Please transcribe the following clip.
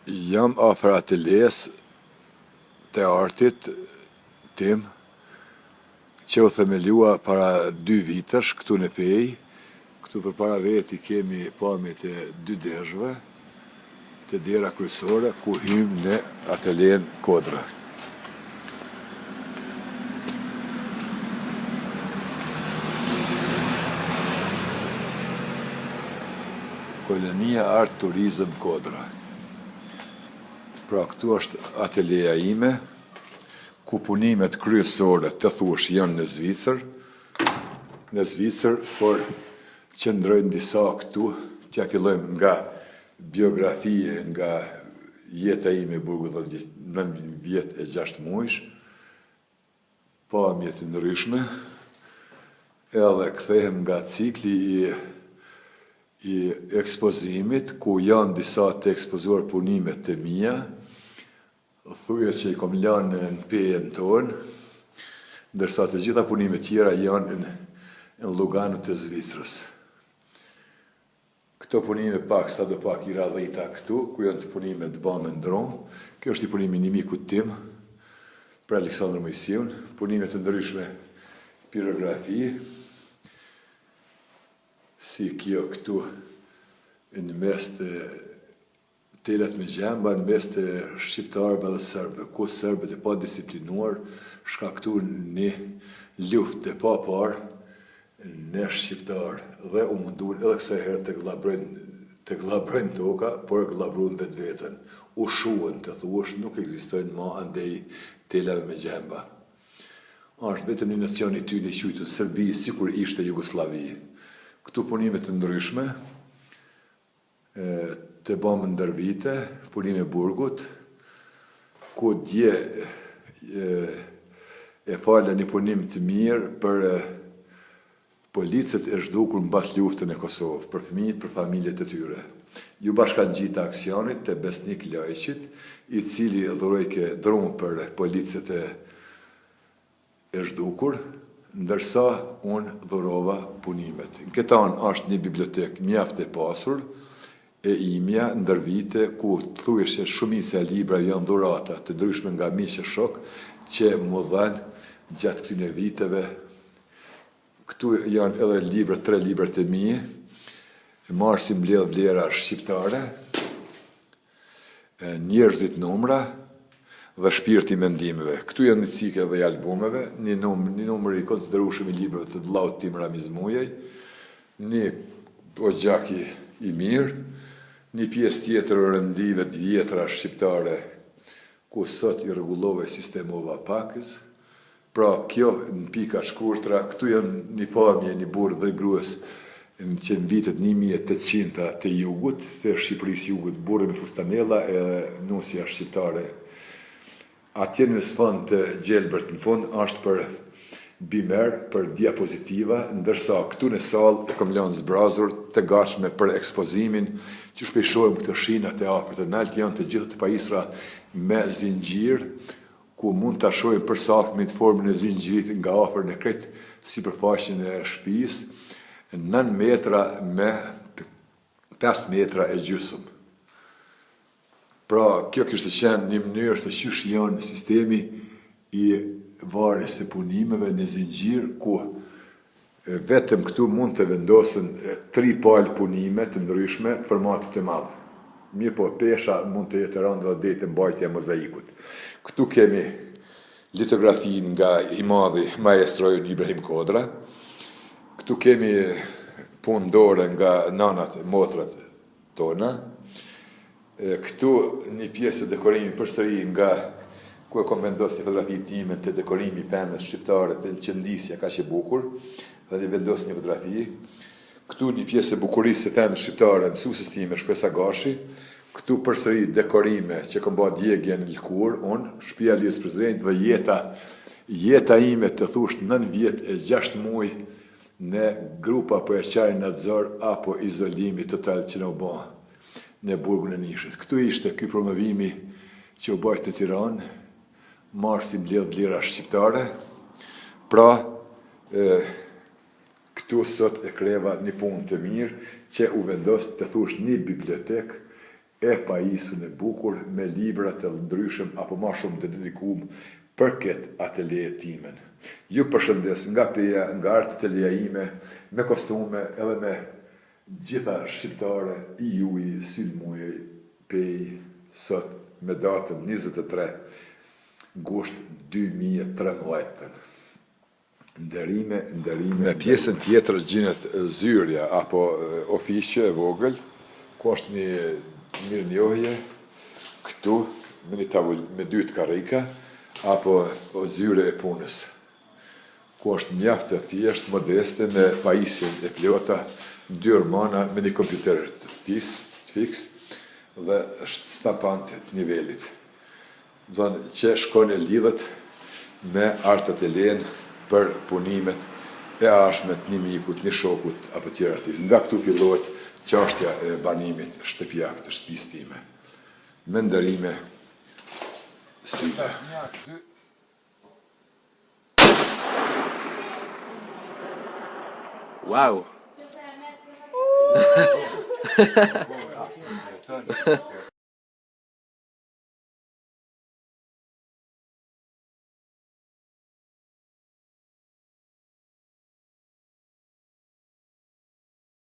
Jam afër ateljes të artit tim që u themelua para 2 vitesh këtu në Pej. Këtu përpara veti kemi pamjet e 2 dershve të dera kryesore ku hym në ateljen Kodra. Kolonia Art Turizm Kodra. Pra këtu është ateljeja ime, ku punimet kryesore të thuash janë në Zvicër, por qëndrojnë disa këtu, t'ja fillojmë nga biografie, nga jeta ime e burgut 9 vjet e 6 muajsh, pamje të ndryshme, edhe kthehem nga cikli i ekspozimit, ku janë disa të ekspozuar punimet të mia, thuja që i kom lanë në Pejën tonë, ndërsa të gjitha punimet tjera janë në Lugano të Zvicrës. Këto punime pak sa do pak i radhita këtu, ku janë të punime të bëme në dronë. Kjo është i punimi një mikut tim, për Aleksandr Mojsiun, punime të ndryshme pirografi, si kjo këtu në mes të telat me gjemba, në mes të shqiptarëve dhe sërbëve, ku sërbët e pa disiplinuar shkaktuan një luftë e pa parë në shqiptarë dhe u munduan edhe kësaj herë të glabrojnë toka, por glabruan vetveten. U shuan të thuash, nuk ekzistojnë më andej telave me gjemba. Është vetëm një nacion i tyre i quajtur Serbi, sikur ishte Jugosllavi. Këtu punime të ndryshme, të bëmë ndër vite, punime burgut, ku dje e fala një punim të mirë për policët e zhdukur mbas luftën e Kosovë, për fëmijët, për familjet e tyre. Ju bashkan gjita aksionit të Besnik Lajqit, i cili dhurojke dronë për policët e zhdukur, ndërsa unë dhurova punimet. Në këtë anë është një bibliotek mjaft e pasur, e imja ndër vite, ku thuhesh se shumica e libra janë dhurata të ndryshme nga miqë shok që më dhanë gjatë këtyre viteve. Këtu janë edhe 3 libra të mi, marrë si mbledh vlera shqiptare, njerëzit numra dhe shpirti mendimeve. Këtu janë një cikë edhe i albumeve, një numër i konsiderueshëm i librave të vllaut tim Ramiz Mujaj, një ogjak i mirë, një pjesë tjetër rëndive të vjetra shqiptare, ku sot i rregullova e sistemova pakës. Pra, kjo në pika shkurtra, këtu janë një pamje, një burrë dhe gruas që në vitet 1800 të jugut, të Shqipërisë jugut, burrë me fustanella e nusja shqiptare. Atje në sfond të gjelbërt në fund është për bimer, për diapozitiva, ndërsa këtu në salë e kom lanë zbrazur të gatshme për ekspozimin, që shpejshojmë këtë shinat e afërt e nalt, janë të gjithë të pajisra me zinxhir, ku mund të shohim përsakmit formën e zinxhirit nga afër në kretë sipërfaqen e shtëpisë, 9 metra me 5 metra e gjysmë. Pra, kjo kishte qenë një mënyrë se qysh janë sistemi i varjes së punimeve në zinxhir, ku vetëm këtu mund të vendosen 3 palë punime të ndryshme të formatit të madh. Mirë po, pesha mund të jetë rëndë dhe dete mbajtja e mozaikut. Këtu kemi litografin nga i madhi maestrojën Ibrahim Kodra. Këtu kemi punë dore nga nanat e motrat tona. Këtu një pjesë e dekorimi përsëri nga ku e kom vendos një fotografi time të dekorimi femës shqiptare të në qëndisja ka që bukur, dhe një vendos një fotografi. Këtu një pjesë e bukurisë të femës shqiptare mësuesës time Shpresa Gashi. Këtu përsëri dekorime që kom ba djegje në lëkur, unë, shtëpia Lies Prezrenit dhe jeta ime të thusht 9 vjet e 6 muaj në grupa apo e qari nadzor apo izolimi total që në u ba në burgun e Nishit. Këtu ishte ky promovimi që u bajt në Tiranë, marrë si mbledh vlera shqiptare. Pra, këtu sot e kreva një punë të mirë që u vendos të thush një bibliotek e pajisën e bukur me libra të ndryshëm apo ma shumë të dedikum për këtë atelier timen. Ju përshëndes nga peja, nga artë atelia ime, me kostume edhe me gjitha shqiptare i juj silmujej pej sot me datën 23 gusht 2013. Nderime. Në pjesën tjetër gjinet zyrja apo ofiqe e vogël, ku është një mirënjohje këtu me një tavull me 2 karrika apo zyre e punës, ku është mjaft të thjesht, modeste, me pajisjen e plota, 2 ormana me një kompjuter të fiks dhe është stapante të nivelit. Zonë që shkon e lidhet me artë atelien për punimet e ashme të një mikut, një shokut apo tjerë artist. Nga këtu fillohet çështja e banimit shtëpiak të shtëpisë time. Me nderime, Sile. Wow.